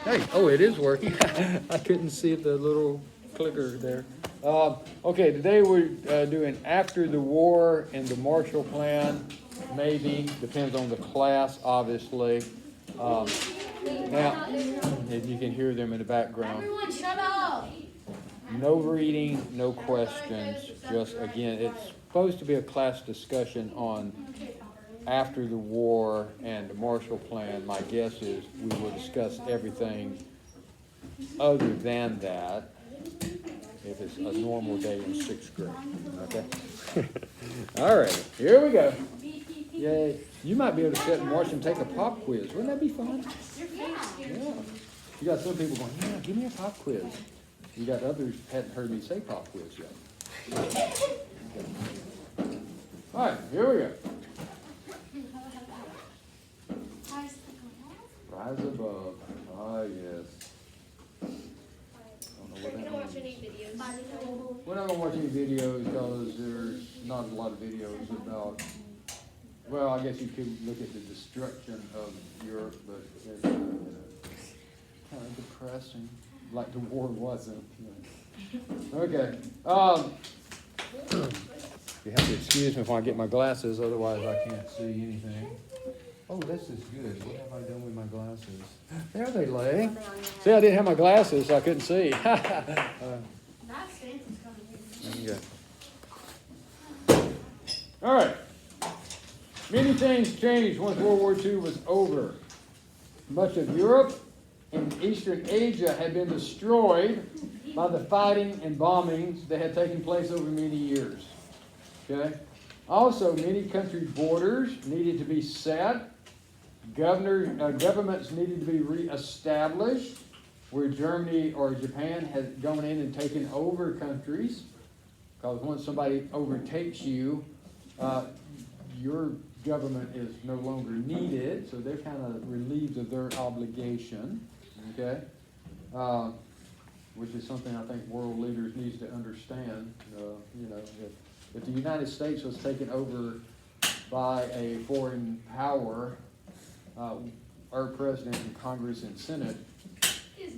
Hey, oh, it is working. I couldn't see the little clicker there. Okay, today we're doing after the war and the Marshall Plan, maybe, depends on the class, obviously. Now, if you can hear them in the background. Everyone shut up! No reading, no questions, just, again, it's supposed to be a class discussion on after the war and the Marshall Plan. My guess is we will discuss everything other than that if it's a normal day in 6th grade, okay? All right, here we go. Yay. You might be able to sit and watch them take a pop quiz. Wouldn't that be fun? Yeah. You got some people going, yeah, give me a pop quiz. You got others hadn't heard me say pop quiz yet. All right, here we go. Rise above. Ah, yes. We're not gonna watch any videos. We're not going to watch any videos because there's not a lot of videos about, well, I guess you could look at the destruction of Europe, but it's kind of depressing, like the war wasn't. Okay. You have to excuse me if I get my glasses, otherwise I can't see anything. Oh, this is good. What have I done with my glasses? There they lay. See, I didn't have my glasses, so I couldn't see. Okay. All right. Many things changed once World War II was over. Much of Europe and Eastern Asia had been destroyed by the fighting and bombings that had taken place over many years. Okay? Also, many countries' borders needed to be set. Governments needed to be reestablished, where Germany or Japan had gone in and taken over countries. Because once somebody overtakes you, your government is no longer needed, so they're kind of relieved of their obligation. Okay? Which is something I think world leaders need to understand. If the United States was taken over by a foreign power, our president and Congress and Senate is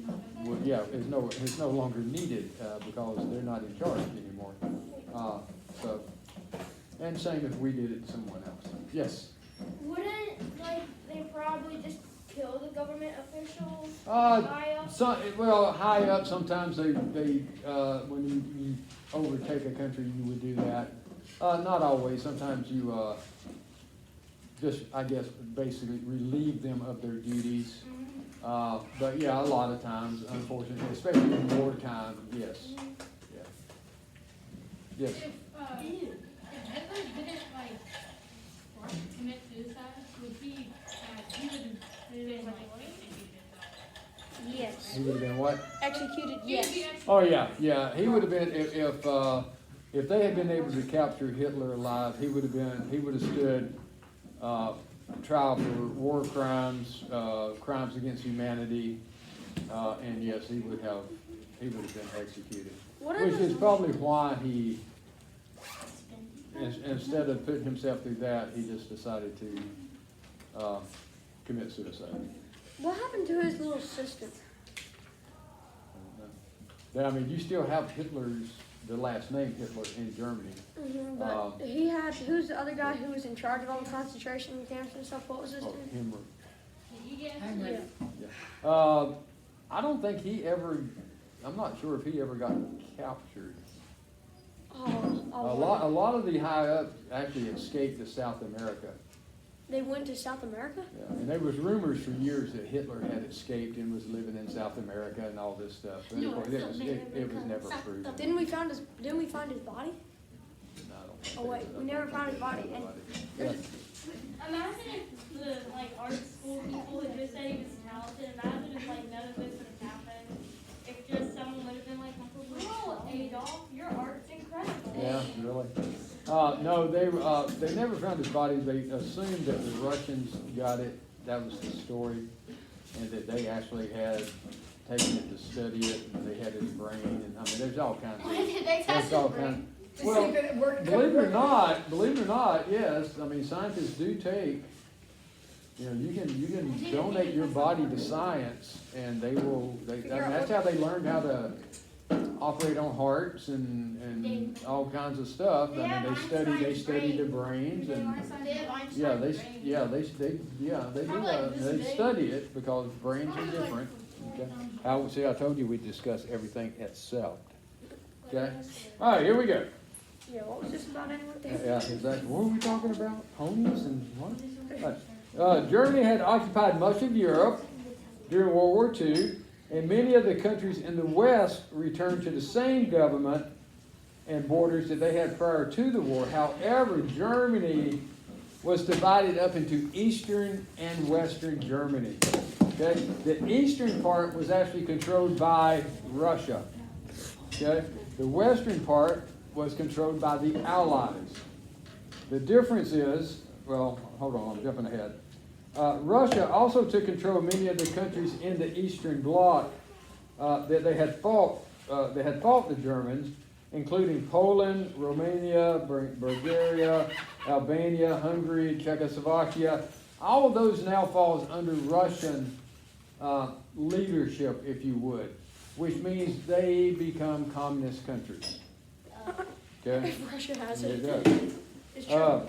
no longer needed because they're not in charge anymore. And same if we did it to someone else. Yes. Wouldn't they probably just kill the government officials? High up? High up. Sometimes they when you overtake a country, you would do that. Not always. Sometimes you just, I guess, basically relieve them of their duties. But yeah, a lot of times, unfortunately, especially in wartime, yes. Yeah. Yes. If Hitler didn't commit suicide, would he would been Yes. He would have been what? Executed, yes. Oh yeah. He would have been if they had been able to capture Hitler alive, he would have stood trial for war crimes, crimes against humanity, and yes, he would have been executed. Which is probably why he, instead of putting himself through that, he just decided to commit suicide. What happened to his little sister? I mean, you still have the last name Hitler in Germany. Mm-hmm, but who's the other guy who was in charge of all the concentration camps and stuff? What was his name? Himmler. Yeah. I don't think I'm not sure if he ever got captured. A lot of the high ups actually escaped to South America. They went to South America? Yeah, and there was rumors for years that Hitler had escaped and was living in South America and all this stuff. But of course, it was never proven. Didn't we find his body? No, I don't think Oh wait, we never found his body. And Yes. Imagine if the art school people had just said he was talented. Imagine if none of this would have happened. If just someone would have been "Oh, Adolf, your art's incredible." Yeah, really. No, they never found his body. They assumed that the Russians got it. That was the story, and that they actually had taken it to study it, and they had his brain. And I mean, there's all kinds of. Did they test There's all his brain? kinds. Well, believe it or not, yes. I mean, scientists do take You know, you can donate your body to science, and that's how they learned how to operate on hearts and all kinds of stuff. I mean, they study the brains and, they study it because brains are different. Okay? I told you we'd discuss everything except. Okay? All right, here we go. Yeah, what was this about anyway? Yeah, exactly. What were we talking about? Ponies and what? All right. Germany had occupied much of Europe during World War II, and many of the countries in the West returned to the same government and borders that they had prior to the war. However, Germany was divided up into Eastern and Western Germany. Okay? The eastern part was actually controlled by Russia. Okay? The western part was controlled by the Allies. The difference is, well, hold on, I'm jumping ahead. Russia also took control of many of the countries in the Eastern Bloc that they had fought the Germans, including Poland, Romania, Bulgaria, Albania, Hungary, Czechoslovakia. All of those now falls under Russian leadership, if you would, which means they become communist countries. Okay? If Russia has It it. does. It's true.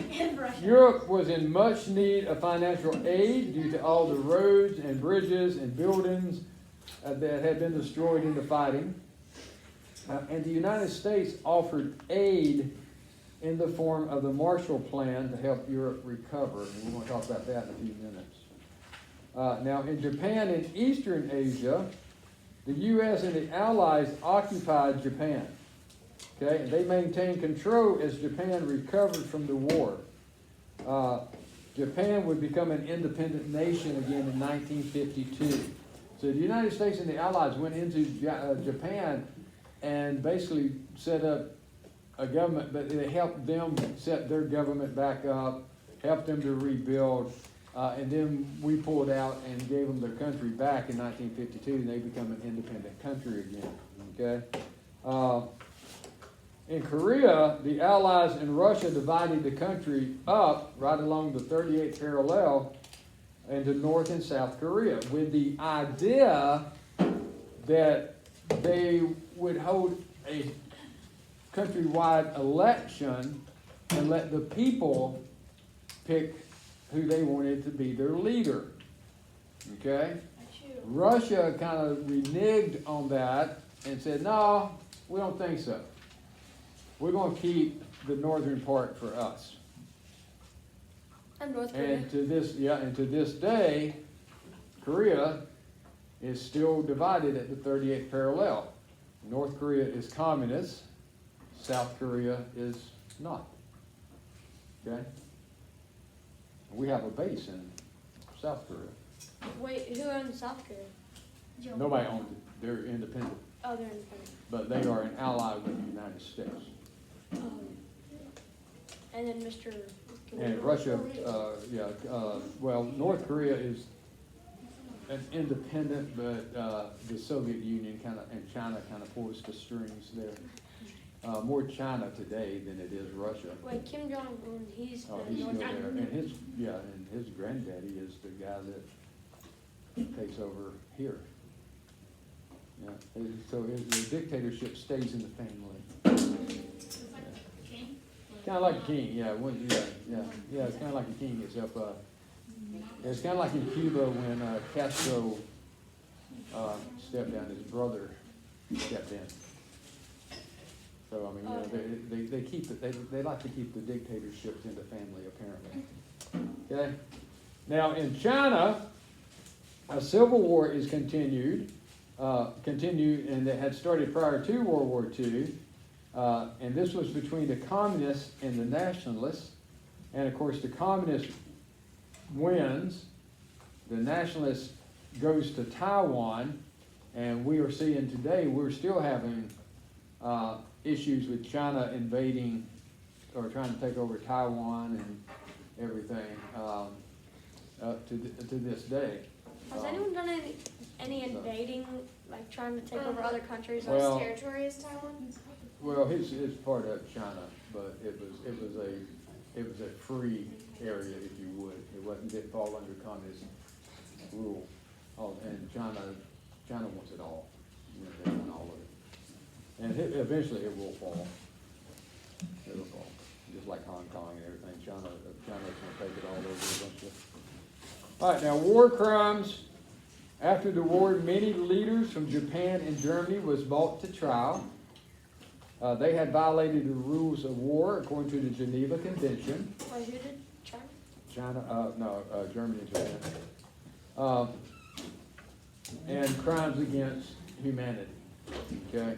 Europe was in much need of financial aid due to all the roads and bridges and buildings that had been destroyed in the fighting. And the United States offered aid in the form of the Marshall Plan to help Europe recover. And we're going to talk about that in a few minutes. Now, in Japan and Eastern Asia, the U.S. and the Allies occupied Japan. Okay, and they maintained control as Japan recovered from the war. Japan would become an independent nation again in 1952. So the United States and the Allies went into Japan and basically set up a government, but they helped them set their government back up, helped them to rebuild, and then we pulled out and gave them their country back in 1952, and they become an independent country again. Okay. In Korea, the Allies and Russia divided the country up right along the 38th parallel into North and South Korea with the idea that they would hold a countrywide election and let the people pick who they wanted to be their leader. Okay? Russia kind of reneged on that and said, no, we don't think so. We're going to keep the northern part for us. And North Korea. And to this day, Korea is still divided at the 38th parallel. North Korea is communist. South Korea is not. Okay? We have a base in South Korea. Wait, who owns South Korea? Nobody owns it. They're independent. Oh, they're independent. But they are an ally with the United States. And then Mr. And Russia, well, North Korea is an independent, but the Soviet Union and China kind of pulls the strings there. More China today than it is Russia. Wait, Kim Jong-un, he's the He's still North there, Korean. and his granddaddy is the guy that takes over here. Yeah, so the dictatorship stays in the family. Kind of like a king, yeah. It's kind of like a king. It's kind of like in Cuba when Castro stepped down. His brother stepped in. So I mean, they keep it. They like to keep the dictatorships in the family, apparently. Okay. Now in China, a civil war is continued, and it had started prior to World War II. And this was between the communists and the nationalists. And of course, the communist wins. The nationalist goes to Taiwan. And we are seeing today, we're still having issues with China invading or trying to take over Taiwan and everything to this day. Has anyone done any invading, like trying to take over other countries? Well, territory is Taiwan? Well, it's part of China, but it was it was a free area, if you would. Didn't fall under communist rule. Oh, and China wants it all. You know, they want all of it. And eventually it will fall. It will fall. Just like Hong Kong and everything. China's going to take it all over eventually. All right, now war crimes. After the war, many leaders from Japan and Germany was brought to trial. They had violated the rules of war according to the Geneva Convention. Wait, who did? China? Germany and Japan. And crimes against humanity. Okay,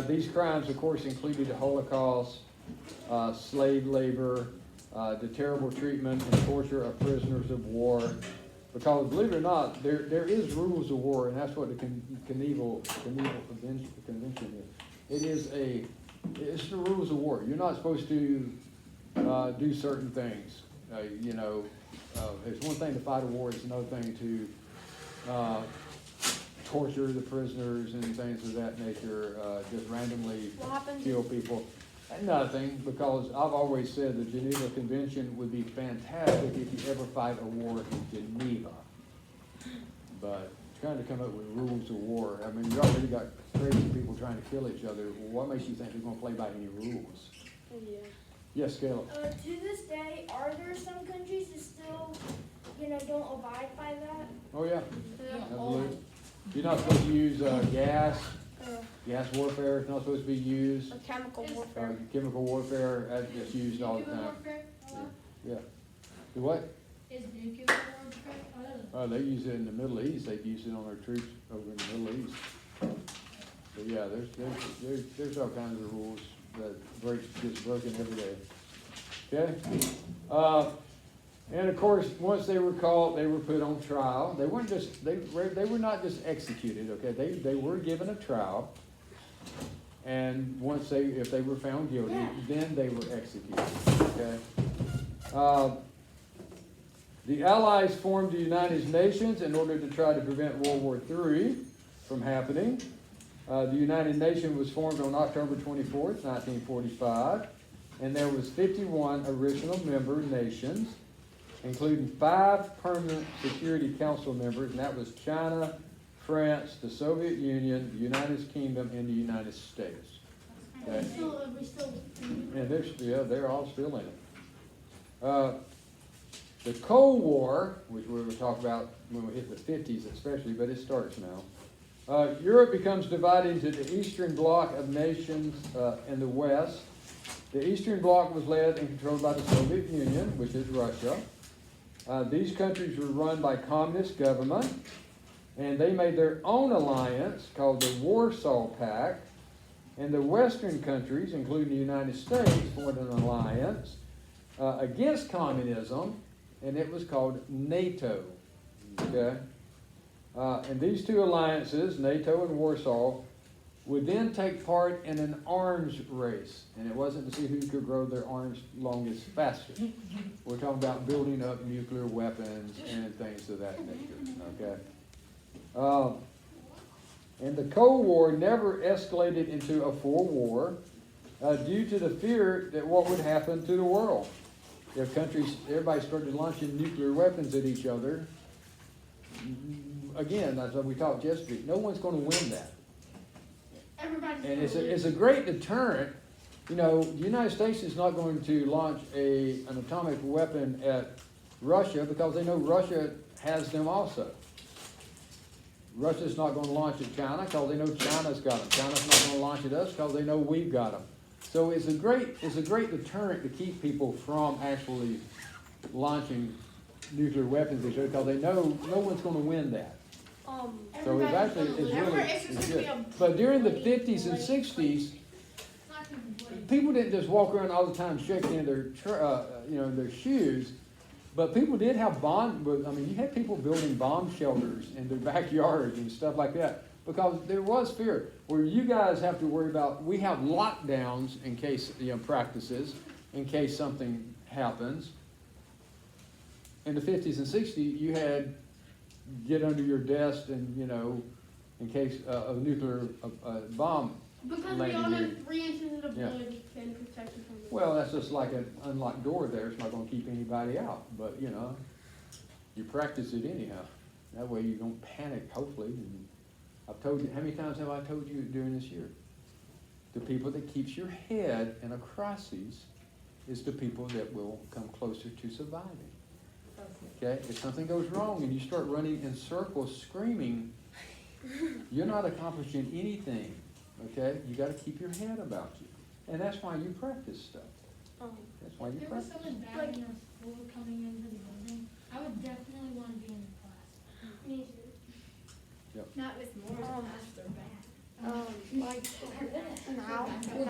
these crimes, of course, included the Holocaust, slave labor, the terrible treatment and torture of prisoners of war. Because believe it or not, there is rules of war, and that's what the Geneva Convention is. It's the rules of war. You're not supposed to do certain things. It's one thing to fight a war. It's another thing to torture the prisoners and things of that nature. Just randomly kill people. Nothing, because I've always said the Geneva Convention would be fantastic if you ever fight a war in Geneva. But trying to come up with rules of war, I mean, you already got crazy people trying to kill each other. What makes you think they're going to play by any rules? Yeah. Yes, Caleb. To this day, are there some countries that still, don't abide by that? Oh, yeah. Absolutely. You're not supposed to use gas warfare is not supposed to be used. Or chemical warfare. Chemical warfare, that's used all the time. Yeah. The what? Is nuclear warfare? They use it in the Middle East. They've used it on their troops over in the Middle East. But yeah, there's all kinds of rules that gets broken every day. Okay. And of course, once they were caught, they were put on trial. They were not just executed. Okay, they were given a trial, and if they were found guilty, then they were executed. Okay. The Allies formed the United Nations in order to try to prevent World War III from happening. The United Nations was formed on October 24th, 1945, and there was 51 original member nations, including 5 permanent Security Council members, and that was China, France, the Soviet Union, the United Kingdom, and the United States. Okay. And they're all still in it. The Cold War, which we will talk about when we hit the 50s especially, but it starts now. Europe becomes divided into the Eastern Bloc of nations and the West. The Eastern Bloc was led and controlled by the Soviet Union, which is Russia. These countries were run by communist government, and they made their own alliance called the Warsaw Pact. And the Western countries, including the United States, formed an alliance against communism, and it was called NATO. Okay? And these two alliances, NATO and Warsaw, would then take part in an arms race. And it wasn't to see who could grow their arms longest faster. We're talking about building up nuclear weapons and things of that nature. Okay? And the Cold War never escalated into a full war due to the fear that what would happen to the world. If everybody started launching nuclear weapons at each other, again, as we talked yesterday, no one's going to win that. And it's a great deterrent. The United States is not going to launch an atomic weapon at Russia because they know Russia has them also. Russia's not going to launch at China because they know China's got them. China's not going to launch at us because they know we've got them. So it's a great deterrent to keep people from actually launching nuclear weapons at each other because they know no one's going to win that. So it's good. But during the 50s and 60s, people didn't just walk around all the time shaking in their shoes, but people did have you had people building bomb shelters in their backyards and stuff like that because there was fear. Where you guys have to worry about, we have lockdowns in case, practices, in case something happens. In the 50s and 60s, you had get under your desk and, in case a nuclear bomb Because we landing all know gear. 3 inches of Yeah. blood can protect you from the Well, that's just like an unlocked door there, it's not gonna keep anybody out, but, you know, you practice it anyhow. That way you don't panic, hopefully, and I've told you, how many times have I told you during this year? The people that keeps your head in a crisis is the people that will come closer to surviving. Okay, if something goes wrong and you start running in circles screaming, you're not accomplishing anything, okay? You gotta keep your head about you. And that's why you practice stuff. That's why you If there was practice. someone bad in our school coming into the building, I would definitely want to be in the class. Me too. Not with more faster back. Like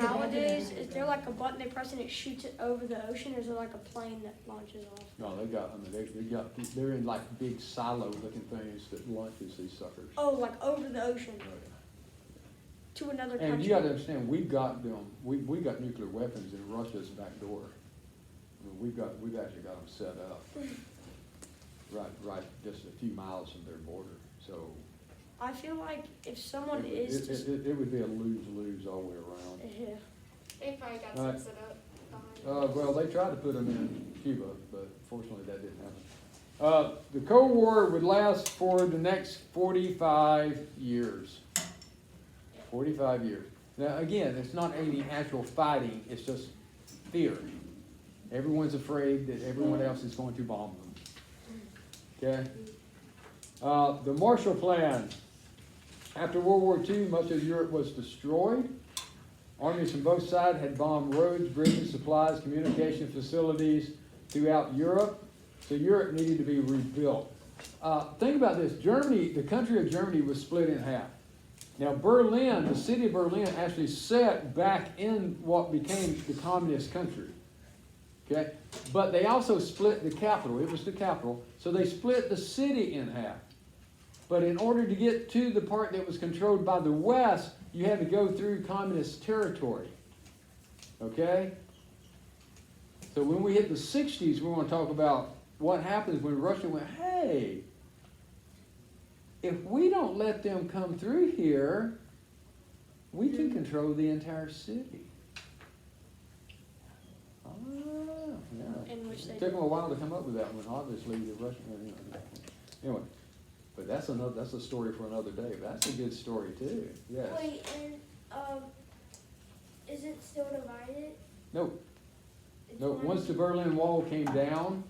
nowadays, is there like a button they press and it shoots it over the ocean, or is there like a plane that launches off? No, they got, I mean, they're in like big silo looking things that launches these suckers. Oh, like over the ocean to another country. And you gotta understand, we got got nuclear weapons in Russia's back door. I mean, we've actually got them set up. Right, just a few miles from their border, so. I feel like if someone It is just, it would be a lose-lose all the way around. yeah. They probably got Alright. some set up. Well, they tried to put them in Cuba, but fortunately that didn't happen. The Cold War would last for the next 45 years. 45 years. Now, again, it's not any actual fighting, it's just fear. Everyone's afraid that everyone else is going to bomb them. Okay? The Marshall Plan. After World War II, much of Europe was destroyed. Armies from both sides had bombed roads, bridges, supplies, communication facilities throughout Europe. So Europe needed to be rebuilt. Think about this. Germany, the country of Germany was split in half. Now Berlin, the city of Berlin actually sat back in what became the communist country. Okay? But they also split the capital. It was the capital. So they split the city in half. But in order to get to the part that was controlled by the West, you had to go through communist territory. Okay? So when we hit the 60s, we're going to talk about what happens when Russia went, hey, if we don't let them come through here, we can control the entire city. Yeah. In which they It took them a while to come up with that one. Obviously, the Russian. Anyway, but that's a story for another day. But that's a good story too. Yes. Wait, and is it still divided? No. It's No. one- Once the Berlin Wall came down,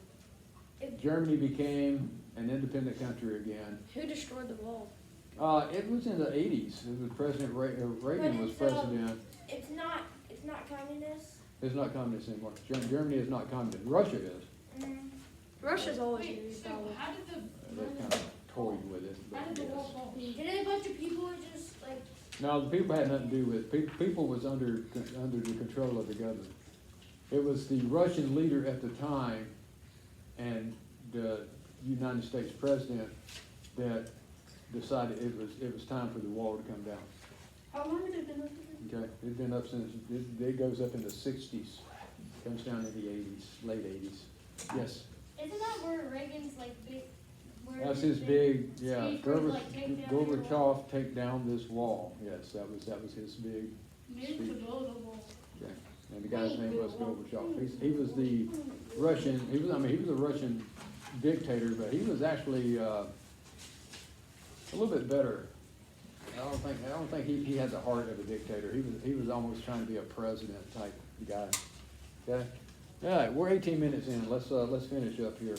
If- Germany became an independent country again. Who destroyed the wall? It was in the 80s. It was President Reagan was it's, president. It's not communist. It's not communist anymore. Germany is not communist. Russia is. Russia's always Wait, used so that one. how did They kind of toyed with it. how But did the wall yes. fall? Did a bunch of people just like? No, the people had nothing to do with it. People was under the control of the government. It was the Russian leader at the time and the United States president that decided it was time for the wall to come down. How long has it been up there? Okay, it's been up since, it goes up in the 60s, comes down in the 80s, late 80s. Yes, Isn't that where Reagan's like big? Where that's his big, yeah, speech where he, like, take down your Gorbachev, take down this wall. Yes, that was his big Maybe to speech. build a wall. Okay. And the guy's name was Gorbachev. He was the Russian, he was a Russian dictator, but he was actually, a little bit better. I don't think he had the heart of a dictator. He was almost trying to be a president type guy. Okay? All right, we're 18 minutes in. Let's finish up here.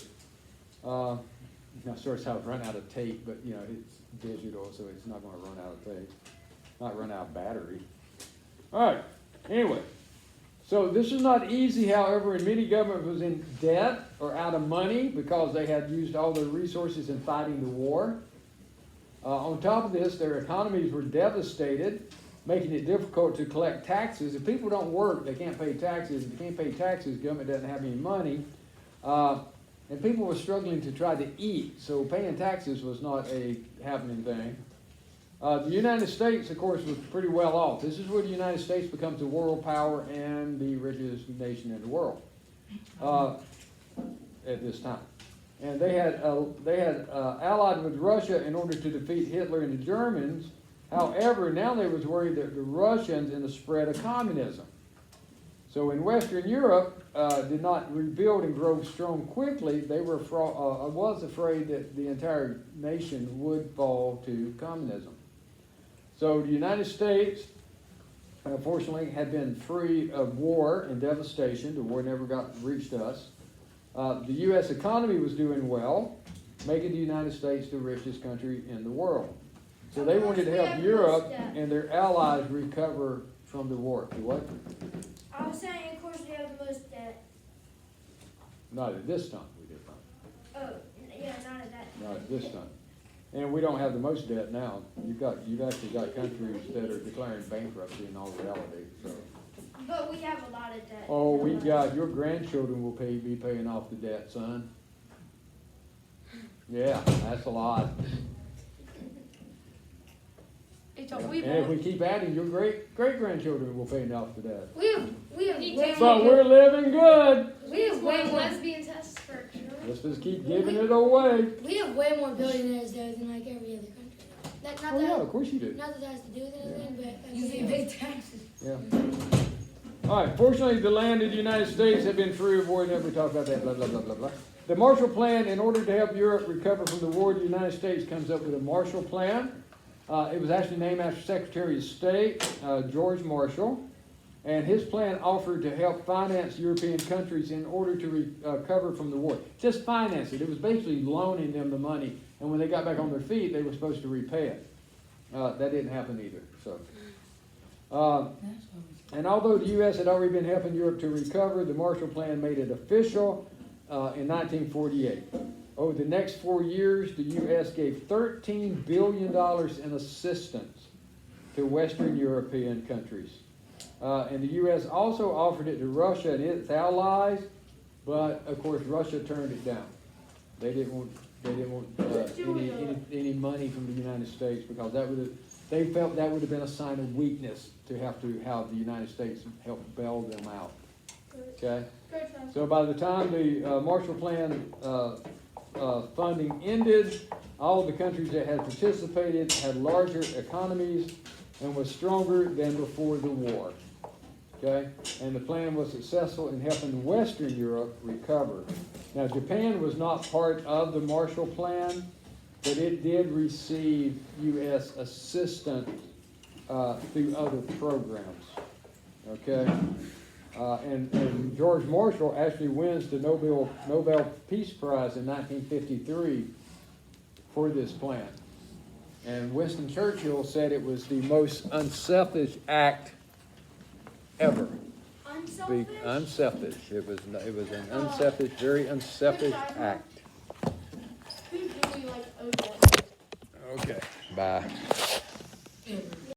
Now, sorry, I've run out of tape, but you know, it's digital, so it's not gonna run out of tape. Not run out of battery. All right, anyway. So this is not easy, however, and many governments was in debt or out of money because they had used all their resources in fighting the war. On top of this, their economies were devastated, making it difficult to collect taxes. If people don't work, they can't pay taxes. If they can't pay taxes, government doesn't have any money. And people were struggling to try to eat, so paying taxes was not a happening thing. The United States, of course, was pretty well off. This is where the United States becomes the world power and the richest nation in the world at this time. And they had allied with Russia in order to defeat Hitler and the Germans. However, now they was worried that the Russians and the spread of communism. So in Western Europe, did not rebuild and grow strong quickly. They were was afraid that the entire nation would fall to communism. So the United States, fortunately, had been free of war and devastation. The war never reached us. The U.S. economy was doing well, making the United States the richest country in the world. So they wanted to help Europe and their allies recover from the war. Do what? I was saying, of course, we have the most debt. Not at this time, we did not. Oh, yeah, not at that. Not at this time. And we don't have the most debt now. You've actually got countries that are declaring bankruptcy in all reality, so. But we have a lot of debt. Oh, your grandchildren will be paying off the debt, son. Yeah, that's a lot. And if we keep adding, your great-grandchildren will pay off the debt. We have way But more. we're living good. We have way more. Lesbian test for children. Let's just keep giving it away. We have way more billionaires though than like every other country. Not Oh, that, yeah, of course you do. not that that has to do with anything, but You pay big taxes. Yeah. All right, fortunately, the land of the United States had been free of war. Never talk about that, blah, blah, blah, blah, blah. The Marshall Plan, in order to help Europe recover from the war, the United States comes up with a Marshall Plan. It was actually named after Secretary of State George Marshall. And his plan offered to help finance European countries in order to recover from the war. Just finance it. It was basically loaning them the money. And when they got back on their feet, they were supposed to repay it. That didn't happen either. So, and although the U.S. had already been helping Europe to recover, the Marshall Plan made it official in 1948. Over the next 4 years, the U.S. gave $13 billion in assistance to Western European countries. And the U.S. also offered it to Russia and its allies, but of course Russia turned it down. They didn't want any money from the United States because they felt that would have been a sign of weakness to have the United States help bail them out. Okay? So by the time the Marshall Plan funding ended, all the countries that had participated had larger economies and was stronger than before the war. Okay? And the plan was successful in helping Western Europe recover. Now, Japan was not part of the Marshall Plan, but it did receive U.S. assistance through other programs. Okay? And George Marshall actually wins the Nobel Peace Prize in 1953 for this plan. And Winston Churchill said it was the most unselfish act ever. Unselfish? Unselfish. It was an unselfish, very unselfish act. Who really like owed that? Okay. Bye.